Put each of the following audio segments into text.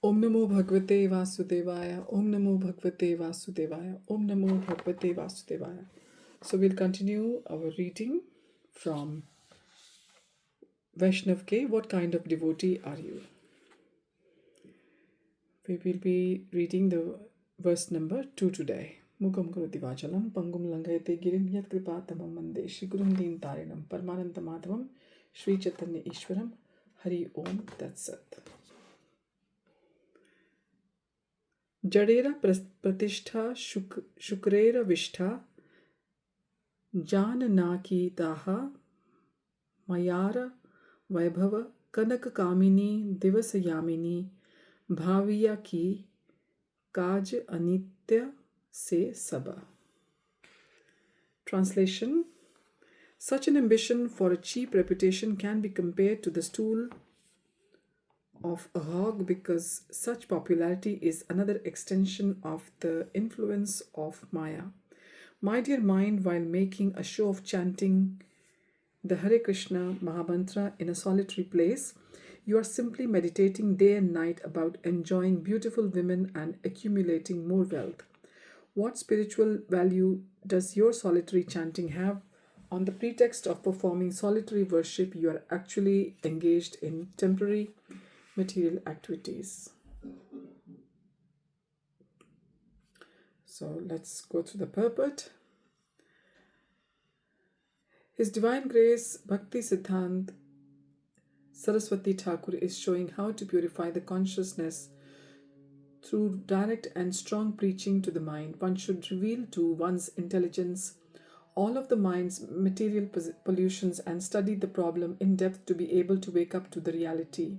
Om Namo Bhagavate Vasudevaya. Om Namo Bhagavate Vasudevaya. Om Namo Bhagavate Vasudevaya. So we'll continue our reading from Vaisnava Ke. What kind of devotee are you? We will be reading the verse number 2 today. Mukam Karoti Vachalam Pangum Langayate Girim Yat Kripatamam Mande Shri Gurum Deen Tarinam Paramananta Madhavam Shri Chaitanya Ishwaram Hari Om Tat Sat. Jadera Pratishtha Shukrera Vishtha Jananaki Taha Mayara Vaibhava Kanaka Kamini Divasayamini Bhaviya Ki Kaj Anitya Se Saba. Translation: such an ambition for a cheap reputation can be compared to the stool of a hog, because such popularity is another extension of the influence of Maya. My dear mind, while making a show of chanting the Hare Krishna Mahamantra in a solitary place, you are simply meditating day and night about enjoying beautiful women and accumulating more wealth. What spiritual value does your solitary chanting have? On the pretext of performing solitary worship, you are actually engaged in temporary material activities. So let's go through the purport. His Divine Grace Bhakti Siddhanta Saraswati Thakur is showing how to purify the consciousness through direct and strong preaching to the mind. One should reveal to one's intelligence all of the mind's material pollutions and study the problem in depth to be able to wake up to the reality.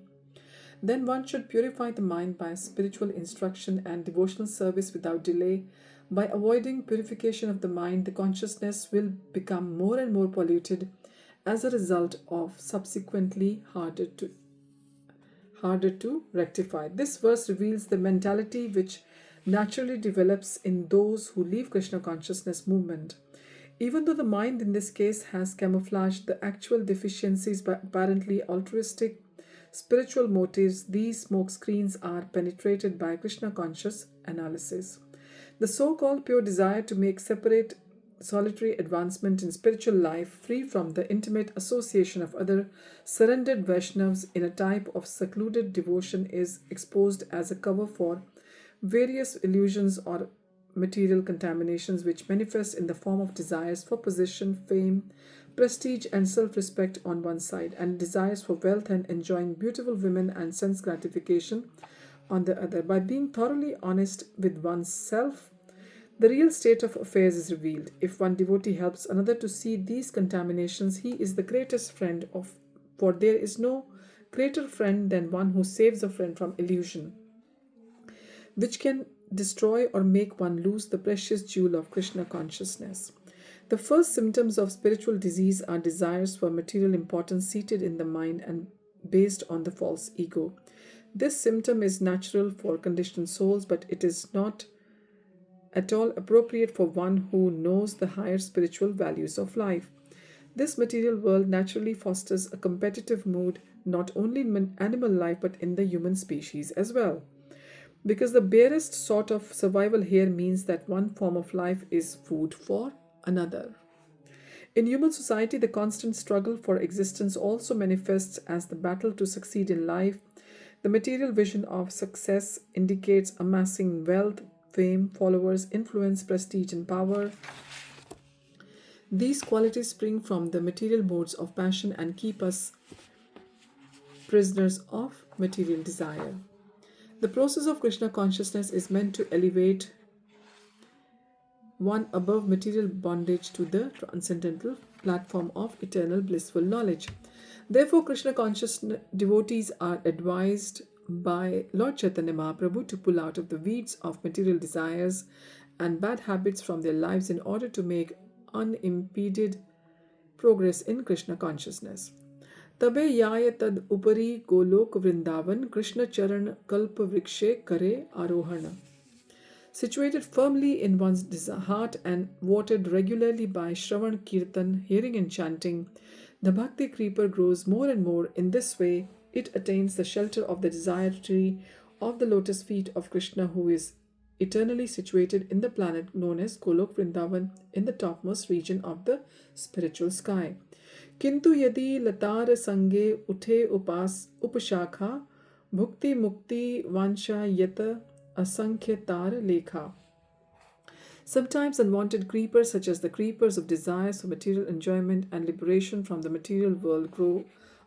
Then one should purify the mind by spiritual instruction and devotional service without delay. By avoiding purification of the mind, the consciousness will become more and more polluted, as a result of subsequently harder to rectify. This verse reveals the mentality which naturally develops in those who leave Krishna consciousness movement. Even though the mind in this case has camouflaged the actual deficiencies by apparently altruistic spiritual motives, these smoke screens are penetrated by Krishna conscious analysis. The so-called pure desire to make separate solitary advancement in spiritual life, free from the intimate association of other surrendered Vaishnavas in a type of secluded devotion, is exposed as a cover for various illusions or material contaminations which manifest in the form of desires for position, fame, prestige and self-respect on one side, and desires for wealth and enjoying beautiful women and sense gratification on the other. By being thoroughly honest with oneself, the real state of affairs is revealed. If one devotee helps another to see these contaminations, he is the greatest friend for there is no greater friend than one who saves a friend from illusion, which can destroy or make one lose the precious jewel of Krishna consciousness. The first symptoms of spiritual disease are desires for material importance seated in the mind and based on the false ego. This symptom is natural for conditioned souls, but it is not at all appropriate for one who knows the higher spiritual values of life. This material world naturally fosters a competitive mood not only in animal life but in the human species as well, because the barest sort of survival here means that one form of life is food for another. In human society, the constant struggle for existence also manifests as the battle to succeed in life. The material vision of success indicates amassing wealth, fame, followers, influence, prestige, and power. These qualities spring from the material modes of passion and keep us prisoners of material desire. The process of Krishna consciousness is meant to elevate one above material bondage to the transcendental platform of eternal blissful knowledge. Therefore, Krishna conscious devotees are advised by Lord Chaitanya Mahaprabhu to pull out of the weeds of material desires and bad habits from their lives in order to make unimpeded progress in Krishna consciousness. Tabe yaya tad upari golok vrindavan Krishna charan kalpa vrikshe kare arohana. Situated firmly in one's heart and watered regularly by Shravan Kirtan, hearing and chanting, the Bhakti creeper grows more and more. In this way, it attains the shelter of the desire tree of the lotus feet of Krishna, who is eternally situated in the planet known as Golok Vrindavan in the topmost region of the spiritual sky. Kintu yadi latar sange uthe upashakha bhukti mukti vansha yata asankhya tar lekha. Sometimes unwanted creepers, such as the creepers of desires for material enjoyment and liberation from the material world, grow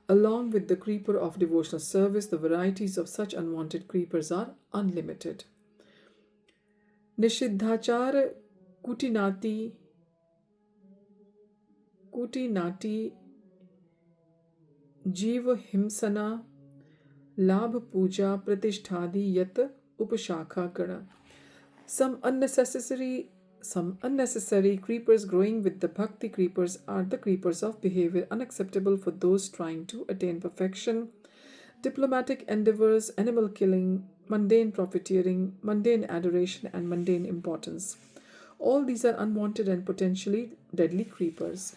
along with the creeper of devotional service. The varieties of such unwanted creepers are unlimited. Nishiddhachar kutinati jiva himsana labh puja pratishtadi yat upashakha gana. Some unnecessary creepers growing with the bhakti creepers are the creepers of behavior unacceptable for those trying to attain perfection, diplomatic endeavors, animal killing, mundane profiteering, mundane adoration, and mundane importance. All these are unwanted and potentially deadly creepers.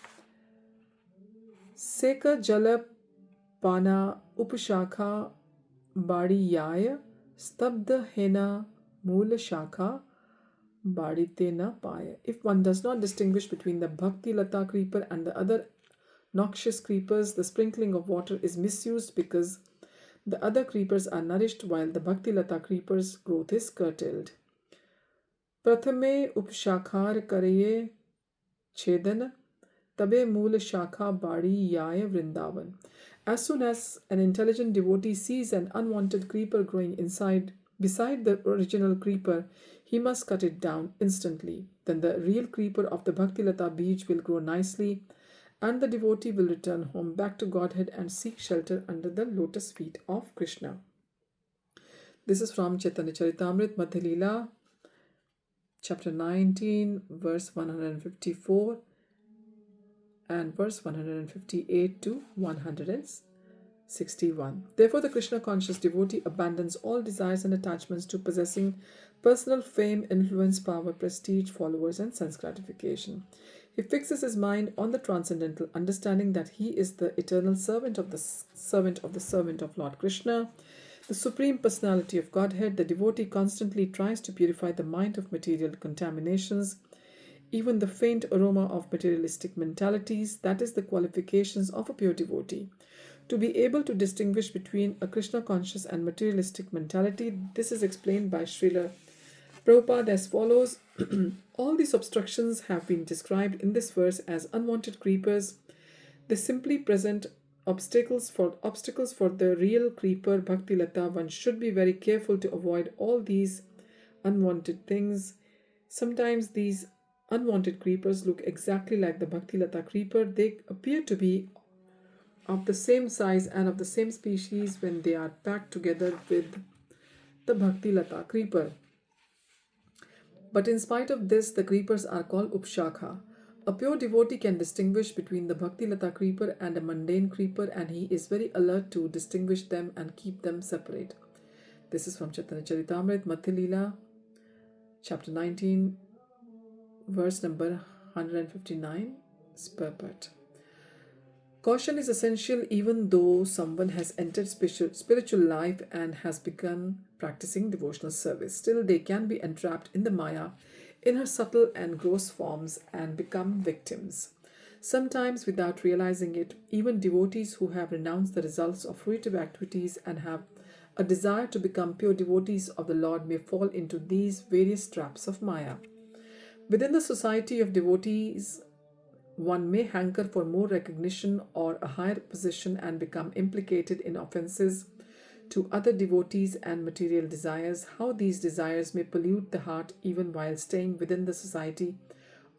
Seka jala pana upashakha badiyaya stabda hena Mula Shakha Badite na Paya. If one does not distinguish between the Bhakti Lata creeper and the other noxious creepers, the sprinkling of water is misused because the other creepers are nourished while the Bhakti Lata creeper's growth is curtailed. Prathame Upshakhar Karaye Chedan Tabe Mula Shakha Badi Yaya Vrindavan. As soon as an intelligent devotee sees an unwanted creeper growing beside the original creeper, he must cut it down instantly. Then the real creeper of the Bhakti Lata Beej will grow nicely, and the devotee will return home back to Godhead and seek shelter under the lotus feet of Krishna. This is from Chaitanya Charitamrita Madhya Leela, chapter 19, verse 154 and verse 158 to 161. Therefore, the Krishna conscious devotee abandons all desires and attachments to possessing personal fame, influence, power, prestige, followers, and sense gratification. He fixes his mind on the transcendental, understanding that he is the eternal servant of the servant of Lord Krishna, the Supreme Personality of Godhead. The devotee constantly tries to purify the mind of material contaminations, even the faint aroma of materialistic mentalities. That is the qualifications of a pure devotee. To be able to distinguish between a Krishna conscious and materialistic mentality, this is explained by Srila Prabhupada as follows. All these obstructions have been described in this verse as unwanted creepers. They simply present obstacles for the real creeper Bhakti Lata. One should be very careful to avoid all these unwanted things. Sometimes these unwanted creepers look exactly like the Bhakti Lata creeper. They appear to be of the same size and of the same species when they are packed together with the Bhakti Lata creeper. But in spite of this, the creepers are called Upshakha. A pure devotee can distinguish between the Bhakti Lata creeper and a mundane creeper, and he is very alert to distinguish them and keep them separate. This is from Chaitanya Charitamrita Madhya Leela, chapter 19, verse number 159, Spurpart. Caution is essential even though someone has entered spiritual life and has begun practicing devotional service. Still, they can be entrapped in the Maya in her subtle and gross forms and become victims. Sometimes, without realizing it, even devotees who have renounced the results of fruitive activities and have a desire to become pure devotees of the Lord may fall into these various traps of Maya. Within the society of devotees, one may hanker for more recognition or a higher position and become implicated in offenses to other devotees and material desires. How these desires may pollute the heart even while staying within the society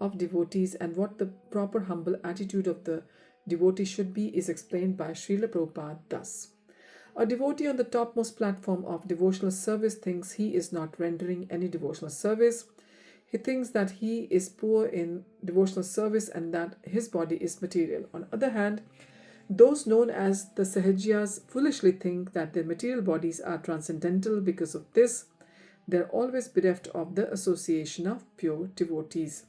of devotees and what the proper humble attitude of the devotee should be is explained by Srila Prabhupada thus. A devotee on the topmost platform of devotional service thinks he is not rendering any devotional service. He thinks that he is poor in devotional service and that his body is material. On the other hand, those known as the Sahajiyas foolishly think that their material bodies are transcendental. Because of this, they are always bereft of the association of pure devotees,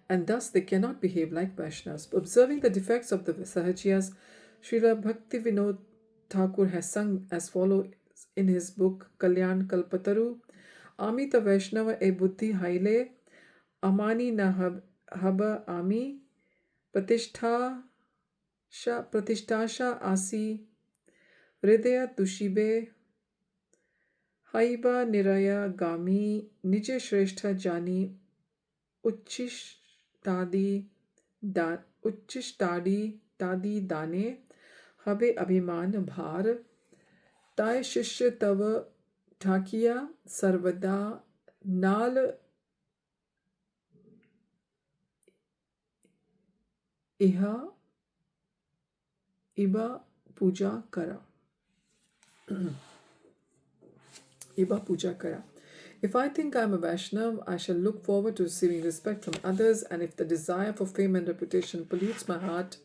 and thus they cannot behave like Vaishnavas. Observing the defects of the Sahajiyas, Srila Bhaktivinoda Thakur has sung as follows in his book Kalyan Kalpataru: Amita Vaisnava e buddhi haile, amani na haba ami, pratisthasha asi, hridaya tushibe, haiba niraya gami, nije shrestha jani, uchishtadi tadi dane, habe abhiman bhar, ताय शिष्य तव ठाकिया सर्वदा नाल इबा पूजा करा. If I think I am a Vaishnav, I shall look forward to receiving respect from others, and if the desire for fame and reputation pollutes my heart,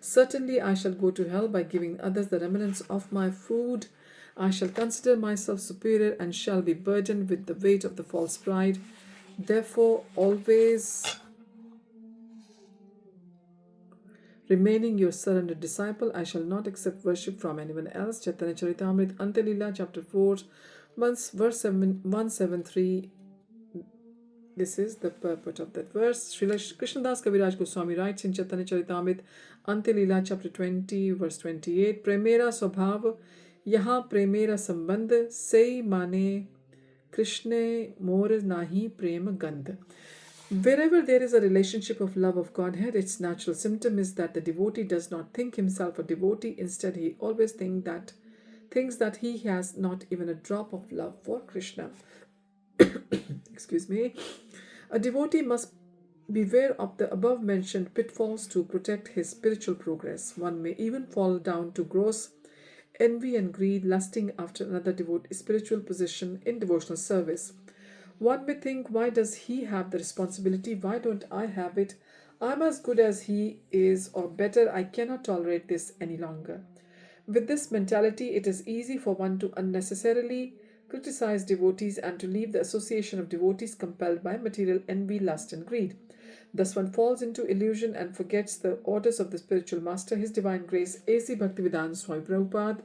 certainly I shall go to hell by giving others the remnants of my food. I shall consider myself superior and shall be burdened with the weight of the false pride. Therefore, always remaining your surrendered disciple, I shall not accept worship from anyone else. Chaitanya Charitamrita, Antelila, chapter 4, verse 173. This is the purport of that verse. Srila Krishnadas Kaviraj Goswami writes in Chaitanya Charitamrita, Antelila, chapter 20, verse 28, Premera Swabhav, Yaha Premera Sambandh, Sei Mane Krishne More Nahi Prem Gandh. Wherever there is a relationship of love of Godhead, its natural symptom is that the devotee does not think himself a devotee. Instead, he always thinks that he has not even a drop of love for Krishna. Excuse me. A devotee must beware of the above-mentioned pitfalls to protect his spiritual progress. One may even fall down to gross envy and greed, lusting after another devotee's spiritual position in devotional service. One may think, why does he have the responsibility? Why don't I have it? I'm as good as he is, or better. I cannot tolerate this any longer. With this mentality, it is easy for one to unnecessarily criticize devotees and to leave the association of devotees compelled by material envy, lust, and greed. Thus one falls into illusion and forgets the orders of the spiritual master. His Divine Grace A.C. Bhaktivedanta Swami Prabhupada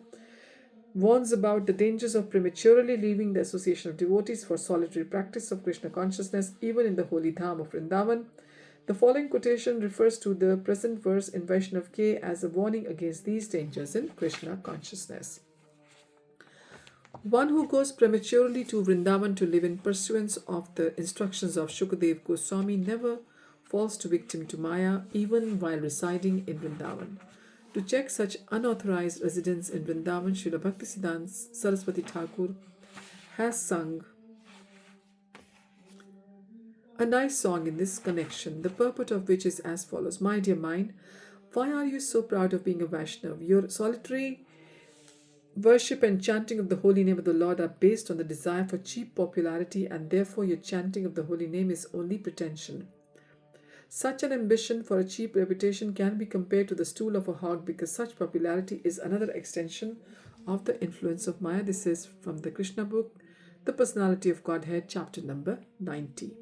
warns about the dangers of prematurely leaving the association of devotees for solitary practice of Krishna consciousness, even in the holy dham of Vrindavan. The following quotation refers to the present verse in Vaisnava Ke as a warning against these dangers in Krishna consciousness. One who goes prematurely to Vrindavan to live in pursuance of the instructions of Shukadev Goswami never falls victim to Maya, even while residing in Vrindavan. To check such unauthorized residence in Vrindavan, Srila Bhakti Siddhanta Saraswati Thakur has sung a nice song in this connection, the purport of which is as follows. My dear mind, why are you so proud of being a Vaishnav? Your solitary worship and chanting of the holy name of the Lord are based on the desire for cheap popularity, and therefore your chanting of the holy name is only pretension. Such an ambition for a cheap reputation can be compared to the stool of a hog, because such popularity is another extension of the influence of Maya. This is from the Krishna book, The Personality of Godhead, chapter number 90.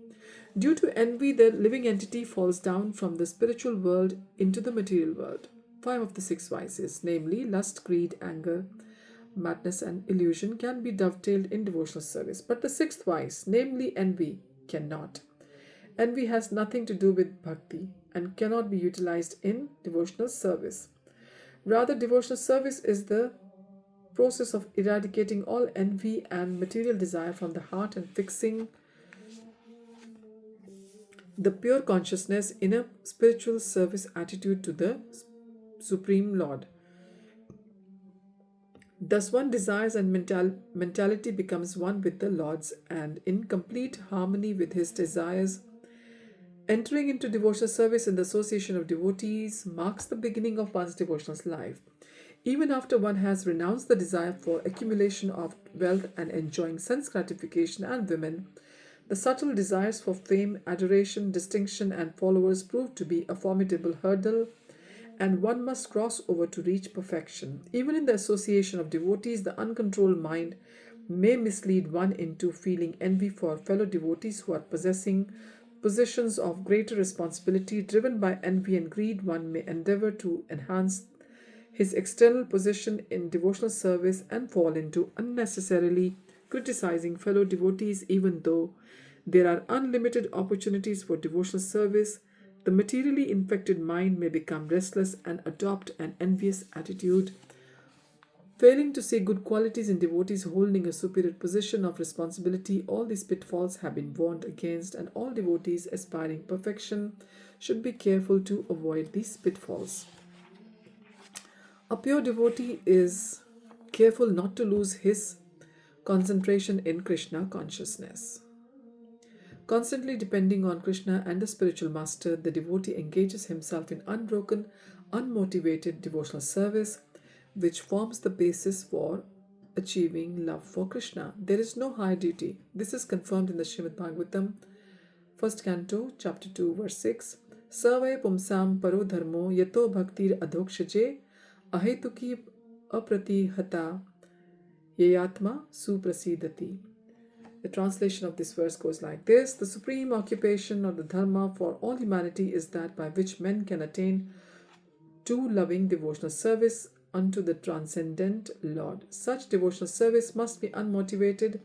Due to envy, the living entity falls down from the spiritual world into the material world. 5 of the 6 vices, namely lust, greed, anger, madness, and illusion, can be dovetailed in devotional service. But the 6th vice, namely envy, cannot. Envy has nothing to do with bhakti and cannot be utilized in devotional service. Rather, devotional service is the process of eradicating all envy and material desire from the heart and fixing the pure consciousness in a spiritual service attitude to the Supreme Lord. Thus one desires and mentality becomes one with the Lord's, and in complete harmony with his desires. Entering into devotional service in the association of devotees marks the beginning of one's devotional life. Even after one has renounced the desire for accumulation of wealth and enjoying sense gratification and women, the subtle desires for fame, adoration, distinction, and followers prove to be a formidable hurdle, and one must cross over to reach perfection. Even in the association of devotees, the uncontrolled mind may mislead one into feeling envy for fellow devotees who are possessing positions of greater responsibility. Driven by envy and greed, one may endeavor to enhance his external position in devotional service and fall into unnecessarily criticizing fellow devotees even though there are unlimited opportunities for devotional service. The materially infected mind may become restless and adopt an envious attitude, failing to see good qualities in devotees holding a superior position of responsibility. All these pitfalls have been warned against, and all devotees aspiring perfection should be careful to avoid these pitfalls. A pure devotee is careful not to lose his concentration in Krishna consciousness. Constantly depending on Krishna and the spiritual master, the devotee engages himself in unbroken, unmotivated devotional service, which forms the basis for achieving love for Krishna. There is no higher duty. This is confirmed in the Srimad Bhagavatam, 1st Canto, Chapter 2, Verse 6. Savai pumsam paro dharmo yato bhaktir adhokshaje ahetuki apratihata yayatma suprasidati. The translation of this verse goes like this: the supreme occupation or the dharma for all humanity is that by which men can attain to loving devotional service unto the transcendent Lord. Such devotional service must be unmotivated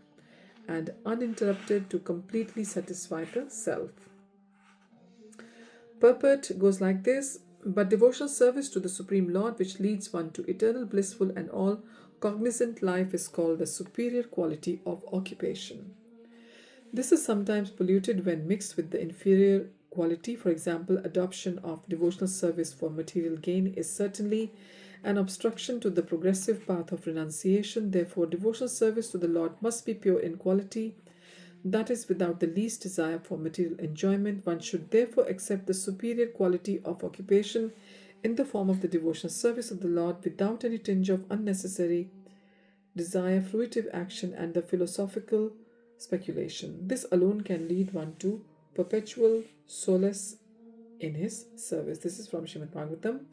and uninterrupted to completely satisfy the self. Purport goes like this: but devotional service to the Supreme Lord, which leads one to eternal, blissful, and all cognizant life, is called the superior quality of occupation. This is sometimes polluted when mixed with the inferior quality. For example, adoption of devotional service for material gain is certainly an obstruction to the progressive path of renunciation. Therefore, devotional service to the Lord must be pure in quality, that is, without the least desire for material enjoyment. One should therefore accept the superior quality of occupation in the form of the devotional service of the Lord without any tinge of unnecessary desire, fruitive action, and the philosophical speculation. This alone can lead one to perpetual solace in his service. This is from Srimad Bhagavatam,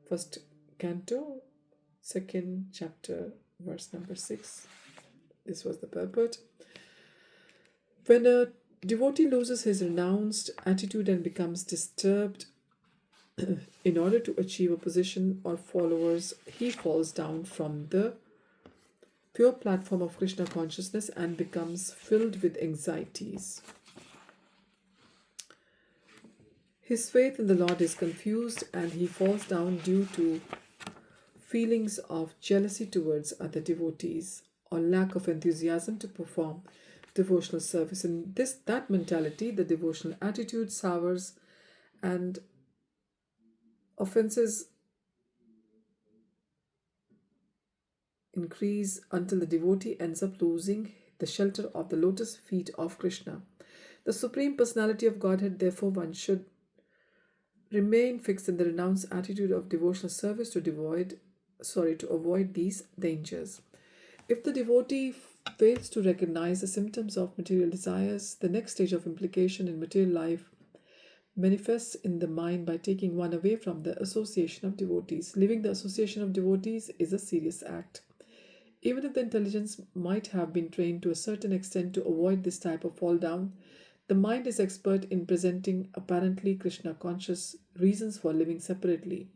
1st Canto, 2nd Chapter, verse number 6. This was the purport. When a devotee loses his renounced attitude and becomes disturbed in order to achieve a position or followers, he falls down from the pure platform of Krishna consciousness and becomes filled with anxieties. His faith in the Lord is confused and he falls down due to feelings of jealousy towards other devotees or lack of enthusiasm to perform devotional service. In that mentality, the devotional attitude sours and offenses increase until the devotee ends up losing the shelter of the lotus feet of Krishna. The Supreme Personality of Godhead, therefore, one should remain fixed in the renounced attitude of devotional service to avoid these dangers. If the devotee fails to recognize the symptoms of material desires, the next stage of implication in material life manifests in the mind by taking one away from the association of devotees. Leaving the association of devotees is a serious act. Even if the intelligence might have been trained to a certain extent to avoid this type of fall down, the mind is expert in presenting apparently Krishna conscious reasons for living separately.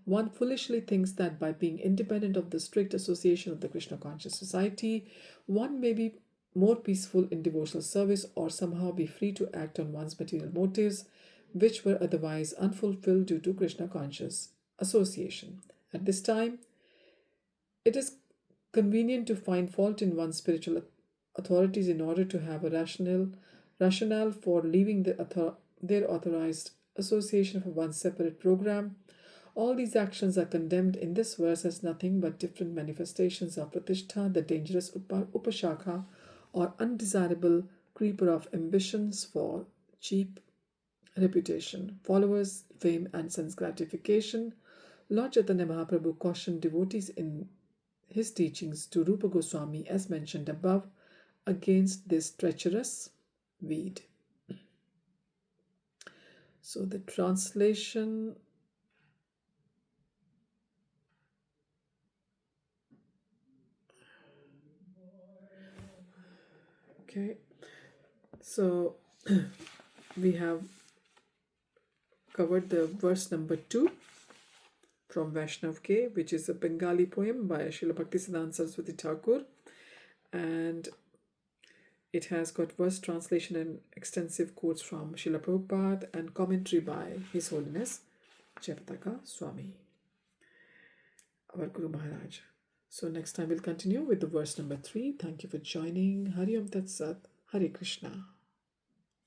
One foolishly thinks that by being independent of the strict association of the Krishna conscious society, one may be more peaceful in devotional service or somehow be free to act on one's material motives, which were otherwise unfulfilled due to Krishna conscious association. At this time, it is convenient to find fault in one's spiritual authorities in order to have a rationale for leaving their authorized association for one's separate program. All these actions are condemned in this verse as nothing but different manifestations of pratishtha, the dangerous upashakha or undesirable creeper of ambitions for cheap reputation, followers, fame, and sense gratification. Lord Chaitanya Mahaprabhu cautioned devotees in his teachings to Rupa Goswami, as mentioned above, against this treacherous weed. So the translation. Okay, so we have covered the verse number 2 from Vaisnava Ke, which is a Bengali poem by Srila Bhakti Siddhanta Thakur, and it has got verse translation and extensive quotes from Srila Prabhupada and commentary by His Holiness Jayapataka Swami, our Guru Maharaj. So next time we'll continue with the verse number 3. Thank you for joining. Hari Om Tat Sat. Hare Krishna.